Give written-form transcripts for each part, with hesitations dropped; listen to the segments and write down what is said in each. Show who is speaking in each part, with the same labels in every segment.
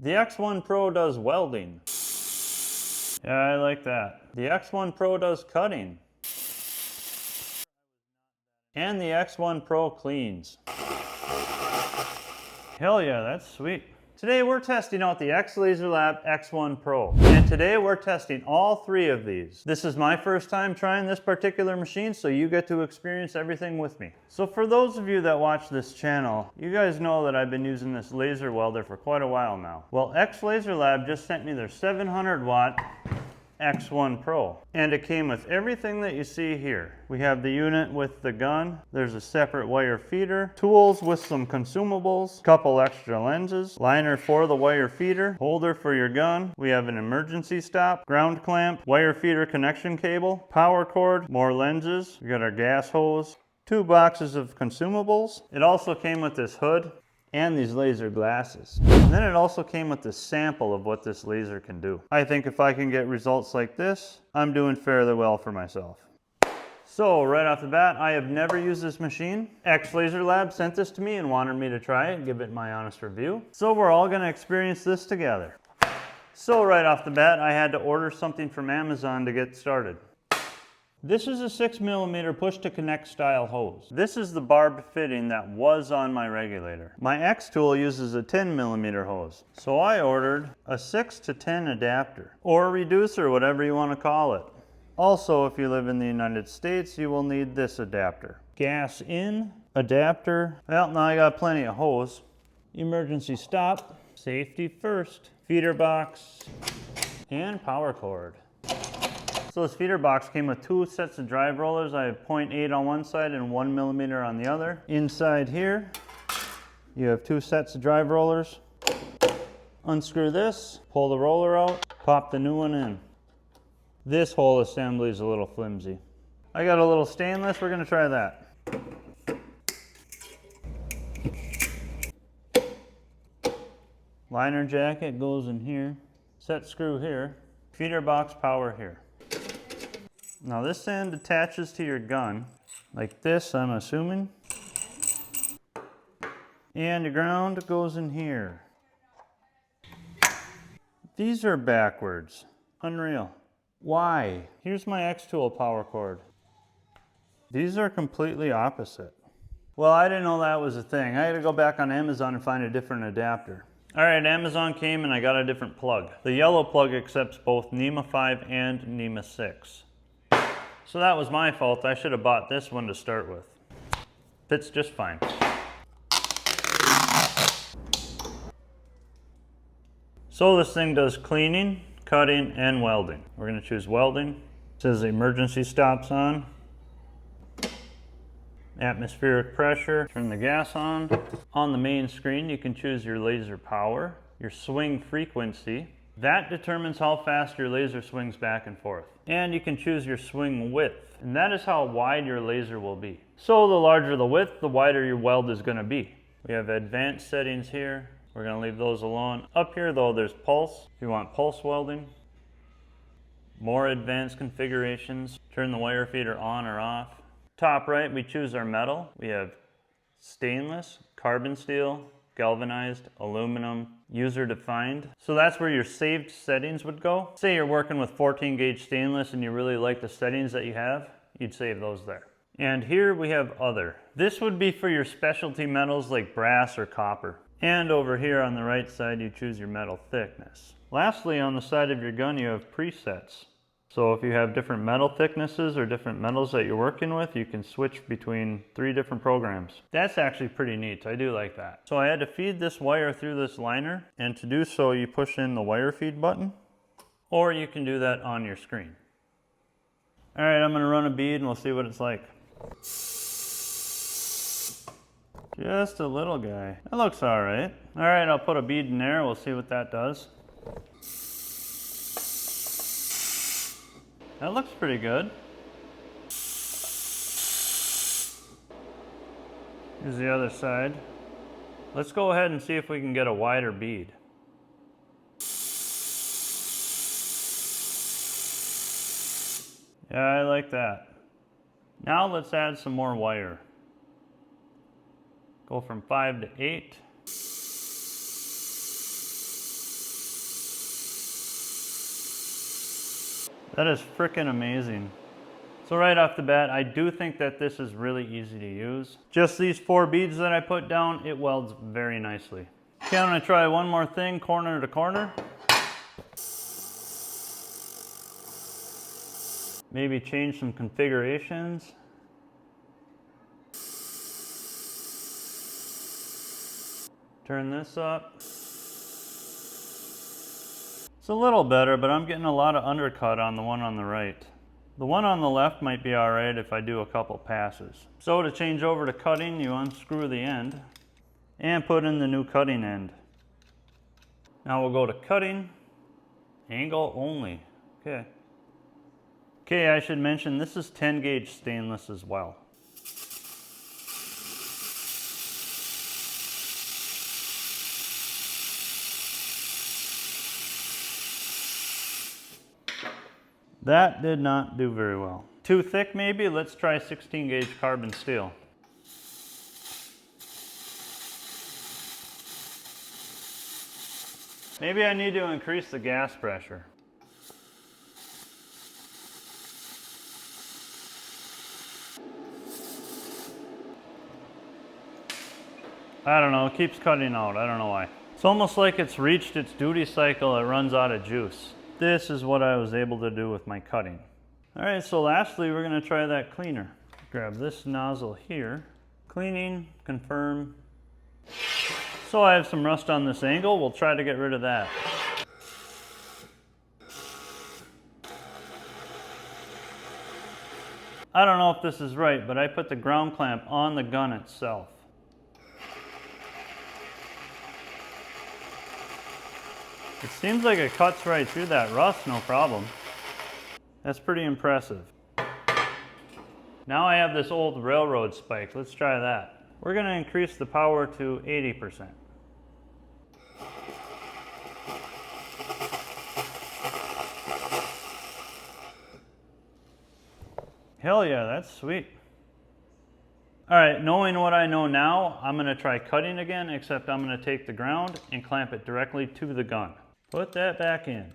Speaker 1: The X1 Pro does welding. Yeah, I like that. The X1 Pro does cutting. And the X1 Pro cleans. Hell yeah, that's sweet. Today we're testing out the XLaserLab X1 Pro. And today we're testing all three of these. This is my first time trying this particular machine, so you get to experience everything with me. So for those of you that watch this channel, you guys know that I've been using this laser welder for quite a while now. Well, XLaserLab just sent me their 700 watt X1 Pro, and it came with everything that you see here. We have the unit with the gun, there's a separate wire feeder, tools with some consumables, couple extra lenses, liner for the wire feeder, holder for your gun, we have an emergency stop, ground clamp, wire feeder connection cable, power cord, more lenses, we got our gas hose, 2 boxes of consumables. It also came with this hood and these laser glasses. And then it also came with this sample of what this laser can do. I think if I can get results like this, I'm doing fairly well for myself. So right off the bat, I have never used this machine. XLaserLab sent this to me and wanted me to try it and give it my honest review. So we're all gonna experience this together. So right off the bat, I had to order something from Amazon to get started. This is a 6mm push-to-connect style hose. This is the barbed fitting that was on my regulator. My X tool uses a 10mm hose, so I ordered a 6 to 10 adapter, or a reducer, whatever you want to call it. Also, if you live in the United States, you will need this adapter. Gas in, adapter, well, now I got plenty of hose. Emergency stop, safety first, feeder box, and power cord. So this feeder box came with 2 sets of drive rollers. I have 0.8 on one side and 1mm on the other. Inside here, you have 2 sets of drive rollers. Unscrew this, pull the roller out, pop the new one in. This whole assembly is a little flimsy. I got a little stainless, we're gonna try that. Liner jacket goes in here. Set screw here. Feeder box power here. Now this end attaches to your gun, like this I'm assuming. And the ground goes in here. These are backwards. Unreal. Why? Here's my X-Tool power cord. These are completely opposite. Well, I didn't know that was a thing. I had to go back on Amazon and find a different adapter. Alright, Amazon came and I got a different plug. The yellow plug accepts both NEMA 5 and NEMA 6. So that was my fault. I should have bought this one to start with. Fits just fine. So this thing does cleaning, cutting, and welding. We're going to choose welding. It says emergency stops on. Atmospheric pressure. Turn the gas on. On the main screen you can choose your laser power, your swing frequency. That determines how fast your laser swings back and forth. And you can choose your swing width, and that is how wide your laser will be. So the larger the width, the wider your weld is going to be. We have advanced settings here. We're going to leave those alone. Up here though, there's pulse. If you want pulse welding. More advanced configurations. Turn the wire feeder on or off. Top right, we choose our metal. We have stainless, carbon steel, galvanized, aluminum, user defined. So that's where your saved settings would go. Say you're working with 14 gauge stainless and you really like the settings that you have, you'd save those there. And here we have other. This would be for your specialty metals like brass or copper. And over here on the right side, you choose your metal thickness. Lastly, on the side of your gun, you have presets. So if you have different metal thicknesses or different metals that you're working with, you can switch between 3 different programs. That's actually pretty neat. I do like that. So I had to feed this wire through this liner, and to do so you push in the wire feed button, or you can do that on your screen. Alright, I'm going to run a bead and we'll see what it's like. Just a little guy. That looks alright. Alright, I'll put a bead in there, we'll see what that does. That looks pretty good. Here's the other side. Let's go ahead and see if we can get a wider bead. Yeah, I like that. Now let's add some more wire. Go from 5 to 8. That is freaking amazing. So right off the bat, I do think that this is really easy to use. Just these 4 beads that I put down, it welds very nicely. Okay, I'm gonna try one more thing, corner to corner. Maybe change some configurations. Turn this up. It's a little better, but I'm getting a lot of undercut on the one on the right. The one on the left might be all right if I do a couple passes. So to change over to cutting, you unscrew the end and put in the new cutting end. Now we'll go to cutting, angle only. Okay. Okay, I should mention this is 10 gauge stainless as well. That did not do very well. Too thick maybe? Let's try 16 gauge carbon steel. Maybe I need to increase the gas pressure. I don't know, it keeps cutting out. I don't know why. It's almost like it's reached its duty cycle, it runs out of juice. This is what I was able to do with my cutting. All right, so lastly, we're gonna try that cleaner. Grab this nozzle here. Cleaning, confirm. So I have some rust on this angle. We'll try to get rid of that. I don't know if this is right, but I put the ground clamp on the gun itself. It seems like it cuts right through that rust, no problem. That's pretty impressive. Now I have this old railroad spike. Let's try that. We're going to increase the power to 80%. Hell yeah, that's sweet. All right, knowing what I know now, I'm going to try cutting again, except I'm going to take the ground and clamp it directly to the gun. Put that back in.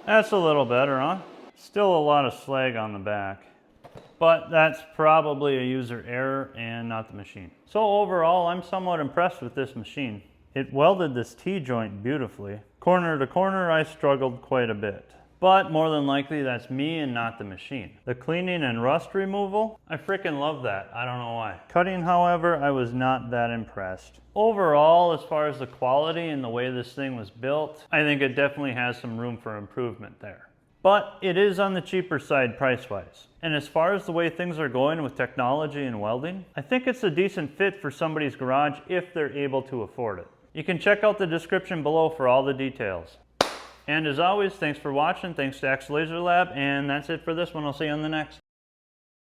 Speaker 1: That's a little better, huh? Still a lot of slag on the back, but that's probably a user error and not the machine. So overall, I'm somewhat impressed with this machine. It welded this T-joint beautifully. Corner to corner, I struggled quite a bit. But more than likely, that's me and not the machine. The cleaning and rust removal, I freaking love that. I don't know why. Cutting, however, I was not that impressed. Overall, as far as the quality and the way this thing was built, I think it definitely has some room for improvement there. But it is on the cheaper side price-wise. And as far as the way things are going with technology and welding, I think it's a decent fit for somebody's garage if they're able to afford it. You can check out the description below for all the details. And as always, thanks for watching. Thanks to XLaserLab, and that's it for this one. I'll see you on the next.